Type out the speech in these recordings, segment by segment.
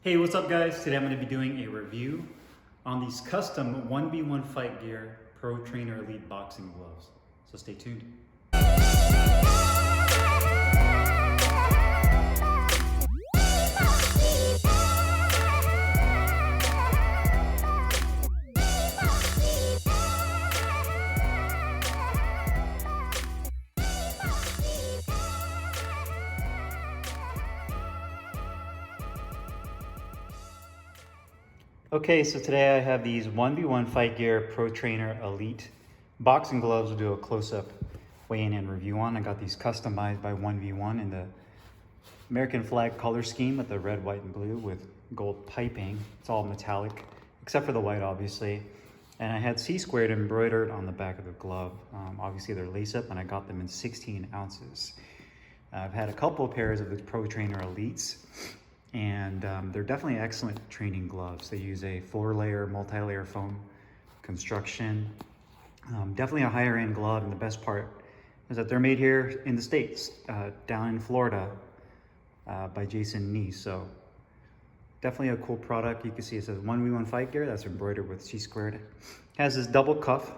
Hey, what's up guys? Today I'm going to be doing a review on these custom 1v1 Fight Gear Pro Trainer Elite boxing gloves. So stay tuned. Okay, so today I have these 1v1 Fight Gear Pro Trainer Elite boxing gloves. We'll do a close-up weigh-in and review on. I got these customized by 1v1 in the American flag color scheme with the red, white, and blue with gold piping. It's all metallic, except for the white, obviously. And I had C-squared embroidered on the back of the glove. Obviously, they're lace-up, and I got them in 16 ounces. I've had a couple of pairs of the Pro Trainer Elites, and they're definitely excellent training gloves. They use a 4-layer, multi-layer foam construction. Definitely a higher end glove, and the best part is that they're made here in the States, down in Florida, by Jason Nee. So definitely a cool product. You can see it says 1v1 Fight Gear. That's embroidered with C-squared. It has this double cuff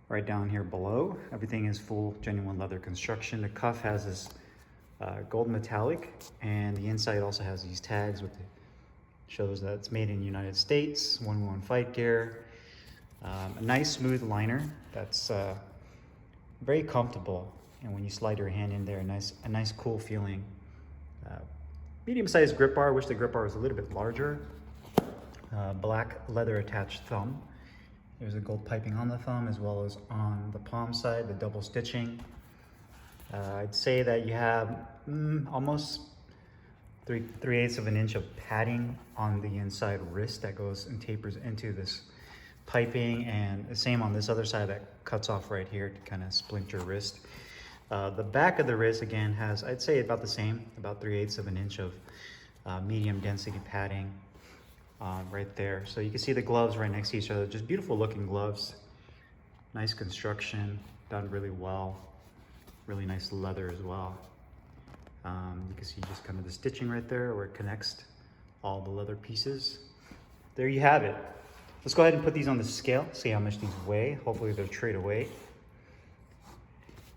right down here below. Everything is full genuine leather construction. The cuff has this gold metallic, and the inside also has these tags with shows that it's made in the United States, 1v1 Fight Gear. A nice smooth liner that's very comfortable, and when you slide your hand in there, a nice cool feeling. Medium-sized grip bar. Wish the grip bar was a little bit larger. Black leather attached thumb. There's a gold piping on the thumb as well as on the palm side, the double stitching. I'd say that you have almost 3/8 of an inch of padding on the inside wrist that goes and tapers into this piping, and the same on this other side that cuts off right here to kind of splint your wrist. The back of the wrist again has, I'd say, about the same, about 3/8 of an inch of medium density padding right there. So you can see the gloves right next to each other. Just beautiful looking gloves. Nice construction, done really well. Really nice leather as well. You can see just kind of the stitching right there where it connects all the leather pieces. There you have it. Let's go ahead and put these on the scale, see how much these weigh. Hopefully they're trade away.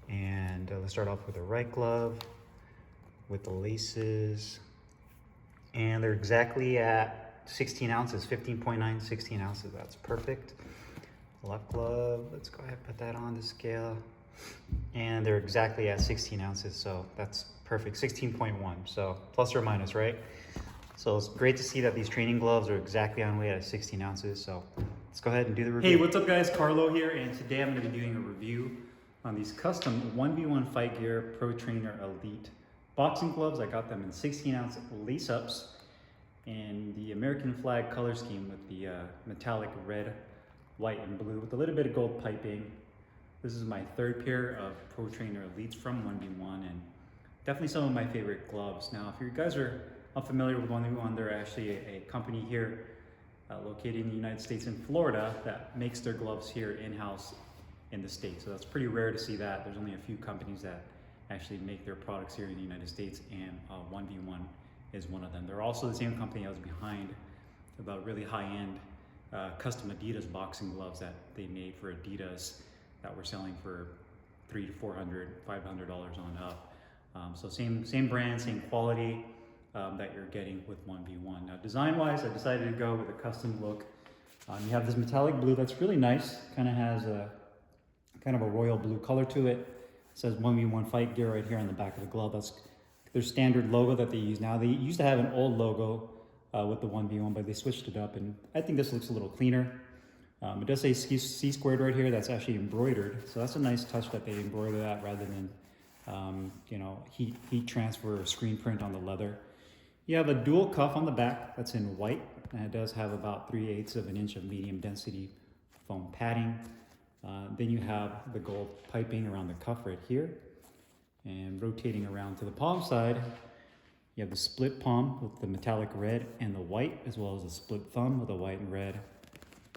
And let's start off with the right glove with the laces. And they're exactly at 16 ounces, 15.9, 16 ounces. That's perfect. Left glove, let's go ahead and put that on the scale. And they're exactly at 16 ounces, so that's perfect. 16.1, so plus or minus, right? So it's great to see that these training gloves are exactly on weight at 16 ounces. So let's go ahead and do the review. Hey, what's up guys? Carlo here, and today I'm going to be doing a review on these custom 1v1 Fight Gear Pro Trainer Elite boxing gloves. I got them in 16 ounce lace ups in the American flag color scheme with the metallic red, white, and blue with a little bit of gold piping. This is my third pair of Pro Trainer Elites from 1v1, and definitely some of my favorite gloves. Now, if you guys are unfamiliar with 1v1, they're actually a company here located in the United States in Florida that makes their gloves here in-house in the States. So that's pretty rare to see that. There's only a few companies that actually make their products here in the United States, and 1v1 is one of them. They're also the same company that was behind the really high-end custom Adidas boxing gloves that they made for Adidas that we're selling for $300 to $400, $500 on up. So same brand, same quality that you're getting with 1v1. Now design-wise, I decided to go with a custom look. You have this metallic blue that's really nice. Kind of has a kind of a royal blue color to it. It says 1v1 Fight Gear right here on the back of the glove. That's their standard logo that they use now. They used to have an old logo with the 1v1, but they switched it up, and I think this looks a little cleaner. It does say C-squared right here. That's actually embroidered, so that's a nice touch that they embroider that rather than heat transfer or screen print on the leather. You have a dual cuff on the back that's in white, and it does have about 3/8 of an inch of medium density foam padding. Then you have the gold piping around the cuff right here, and rotating around to the palm side, you have the split palm with the metallic red and the white, as well as a split thumb with the white and red,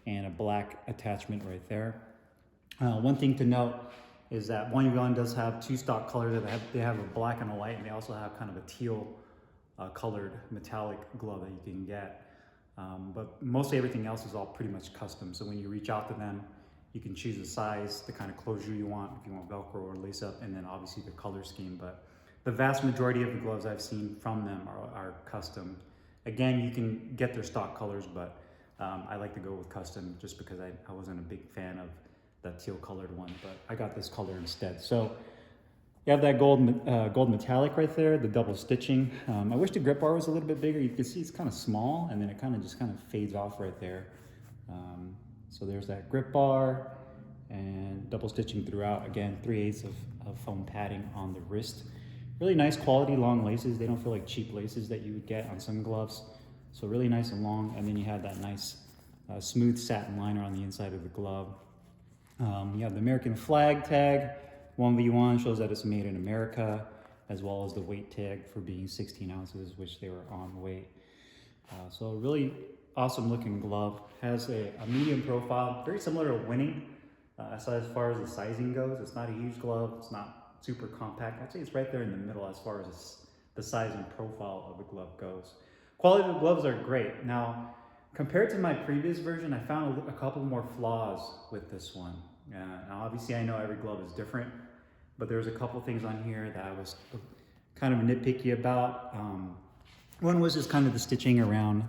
and a black attachment right there. One thing to note is that 1v1 does have two stock colors. They have a black and a white, and they also have kind of a teal colored metallic glove that you can get. But mostly everything else is all pretty much custom. So when you reach out to them, you can choose the size, the kind of closure you want, if you want Velcro or lace up, and then obviously the color scheme. But the vast majority of the gloves I've seen from them are custom. Again, you can get their stock colors, but I like to go with custom just because I wasn't a big fan of that teal colored one, but I got this color instead. So you have that gold metallic right there, the double stitching. I wish the grip bar was a little bit bigger. You can see it's kind of small, and then it kind of just fades off right there. So there's that grip bar and double stitching throughout. Again, 3/8 of foam padding on the wrist. Really nice quality long laces. They don't feel like cheap laces that you would get on some gloves. So really nice and long. And then you have that nice smooth satin liner on the inside of the glove. You have the American flag tag, 1V1, shows that it's made in America, as well as the weight tag for being 16 ounces, which they were on weight. So really awesome looking glove. Has a medium profile, very similar to Winning. So as far as the sizing goes, it's not a huge glove. It's not super compact. I'd say it's right there in the middle as far as the size and profile of the glove goes. Quality of the gloves are great. Now, compared to my previous version, I found a couple more flaws with this one. Now, obviously, I know every glove is different, but there's a couple things on here that I was kind of nitpicky about. One was just kind of the stitching around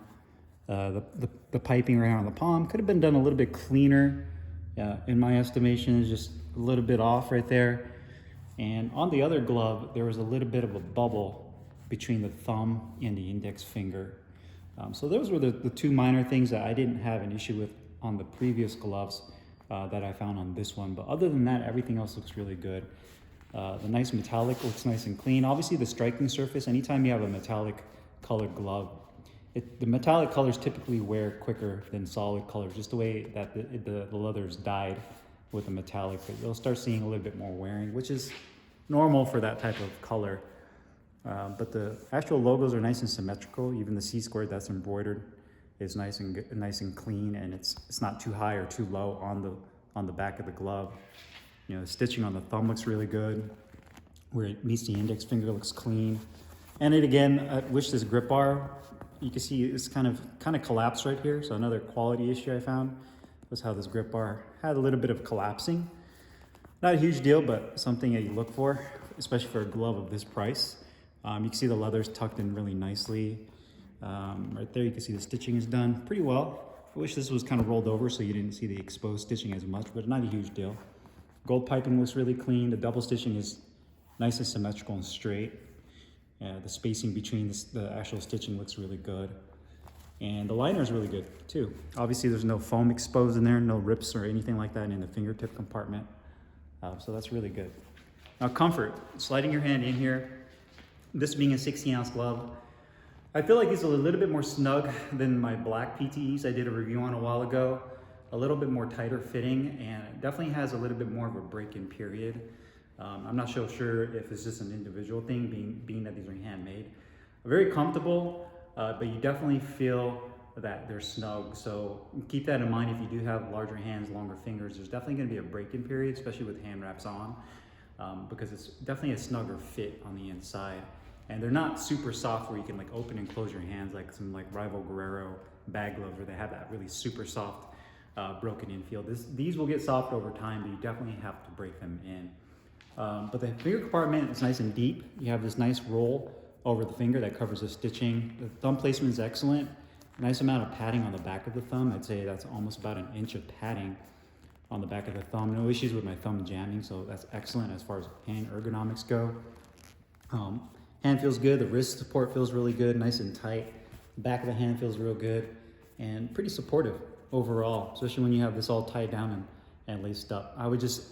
the piping around the palm. Could have been done a little bit cleaner. In my estimation, it's just a little bit off right there. And on the other glove, there was a little bit of a bubble between the thumb and the index finger. So those were the two minor things that I didn't have an issue with on the previous gloves that I found on this one. But other than that, everything else looks really good. The nice metallic looks nice and clean. Obviously the striking surface, anytime you have a metallic colored glove, the metallic colors typically wear quicker than solid colors, just the way that the leather is dyed with the metallic. But you'll start seeing a little bit more wearing, which is normal for that type of color. But the actual logos are nice and symmetrical. Even the C squared that's embroidered is nice and clean, and it's not too high or too low on the back of the glove. You know, the stitching on the thumb looks really good. Where it meets the index finger looks clean. And it again, I wish this grip bar, you can see it's kind of collapsed right here. So another quality issue I found was how this grip bar had a little bit of collapsing. Not a huge deal, but something that you look for, especially for a glove of this price. You can see the leather's tucked in really nicely. Right there, you can see the stitching is done pretty well. I wish this was kind of rolled over so you didn't see the exposed stitching as much, but not a huge deal. Gold piping looks really clean. The double stitching is nice and symmetrical and straight. The spacing between the actual stitching looks really good. And the liner is really good too. Obviously there's no foam exposed in there, no rips or anything like that in the fingertip compartment. So that's really good. Now comfort, sliding your hand in here. This being a 16-ounce glove, I feel like it's a little bit more snug than my black PTEs I did a review on a while ago. A little bit more tighter fitting, and it definitely has a little bit more of a break-in period. I'm not so sure if it's just an individual thing, being that these are handmade. Very comfortable, but you definitely feel that they're snug. So keep that in mind if you do have larger hands, longer fingers. There's definitely going to be a break-in period, especially with hand wraps on, because it's definitely a snugger fit on the inside. And they're not super soft where you can like open and close your hands like some like Rival Guerrero bag gloves where they have that really super soft broken in feel. These will get soft over time, but you definitely have to break them in. But the finger compartment is nice and deep. You have this nice roll over the finger that covers the stitching. The thumb placement is excellent. Nice amount of padding on the back of the thumb. I'd say that's almost about an inch of padding on the back of the thumb. No issues with my thumb jamming, so that's excellent as far as hand ergonomics go. Hand feels good. The wrist support feels really good, nice and tight. The back of the hand feels real good and pretty supportive overall, especially when you have this all tied down and laced up. I would just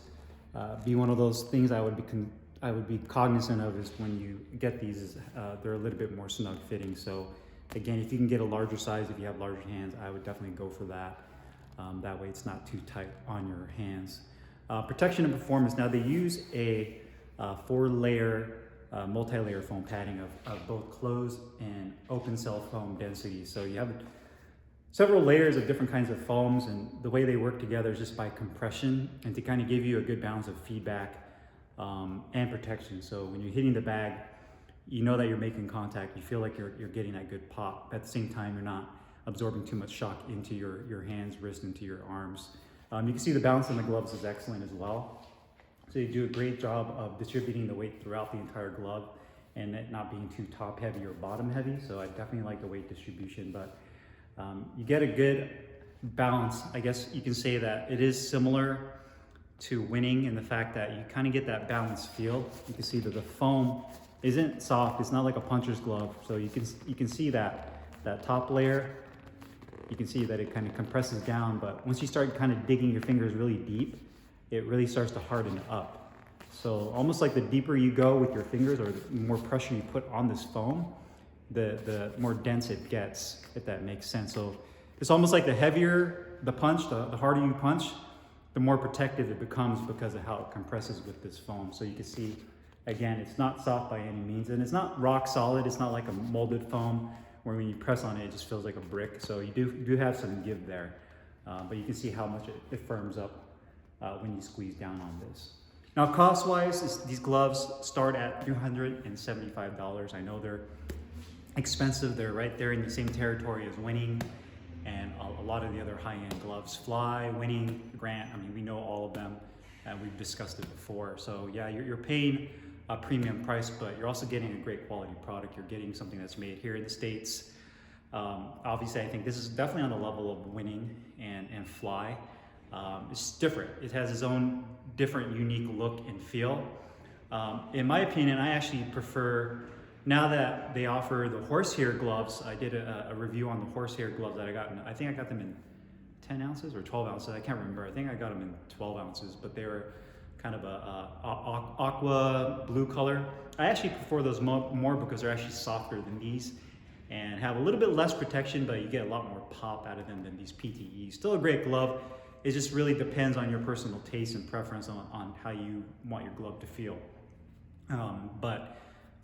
be one of those things I would be cognizant of is when you get these, is they're a little bit more snug fitting. So again, if you can get a larger size, if you have larger hands, I would definitely go for that. That way it's not too tight on your hands. Protection and performance. Now they use a 4-layer multi-layer foam padding of both closed and open cell foam density. So you have several layers of different kinds of foams, and the way they work together is just by compression and to kind of give you a good balance of feedback and protection. So when you're hitting the bag, you know that you're making contact. You feel like you're getting that good pop. At the same time, you're not absorbing too much shock into your hands, wrist, into your arms. You can see the balance in the gloves is excellent as well. So you do a great job of distributing the weight throughout the entire glove and it not being too top heavy or bottom heavy. So I definitely like the weight distribution, but you get a good balance. I guess you can say that it is similar to winning in the fact that you kind of get that balanced feel. You can see that the foam isn't soft. It's not like a puncher's glove. So you can see that top layer. You can see that it kind of compresses down, but once you start kind of digging your fingers really deep, it really starts to harden up. So almost like the deeper you go with your fingers or the more pressure you put on this foam, the more dense it gets, if that makes sense. So it's almost like the heavier the punch, the harder you punch, the more protective it becomes because of how it compresses with this foam. So you can see, again, it's not soft by any means, and it's not rock solid. It's not like a molded foam where when you press on it, it just feels like a brick. So you do have some give there, but you can see how much it firms up when you squeeze down on this. Now, cost-wise, these gloves start at $375. I know they're expensive. They're right there in the same territory as Winning and a lot of the other high-end gloves. Fly, Winning, Grant, I mean, we know all of them, and we've discussed it before. So yeah, you're paying a premium price, but you're also getting a great quality product. You're getting something that's made here in the States. Obviously, I think this is definitely on the level of Winning and Fly. It's different. It has its own different, unique look and feel. In my opinion, I actually prefer, now that they offer the horsehair gloves, I did a review on the horsehair gloves that I got. I think I got them in 10 ounces or 12 ounces. I can't remember. I think I got them in 12 ounces, but they were kind of a aqua blue color. I actually prefer those more because they're actually softer than these and have a little bit less protection, but you get a lot more pop out of them than these PTEs. Still a great glove. It just really depends on your personal taste and preference on how you want your glove to feel. But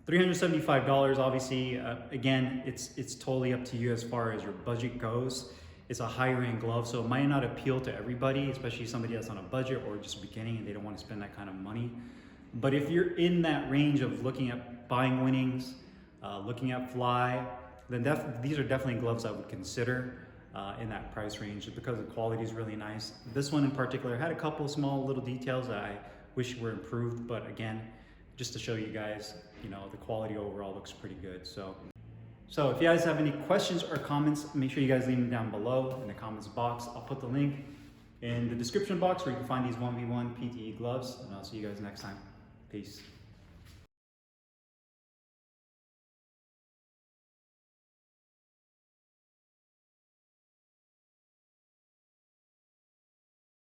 $375, obviously, again, it's totally up to you as far as your budget goes. It's a higher end glove, so it might not appeal to everybody, especially somebody that's on a budget or just beginning and they don't want to spend that kind of money. But if you're in that range of looking at buying Winnings, looking at Fly, then these are definitely gloves I would consider in that price range because the quality is really nice. This one in particular had a couple small little details that I wish were improved, but again, just to show you guys, you know, the quality overall looks pretty good. So if you guys have any questions or comments, make sure you guys leave them down below in the comments box. I'll put the link in the description box where you can find these 1v1 PTE gloves, and I'll see you guys next time. Peace.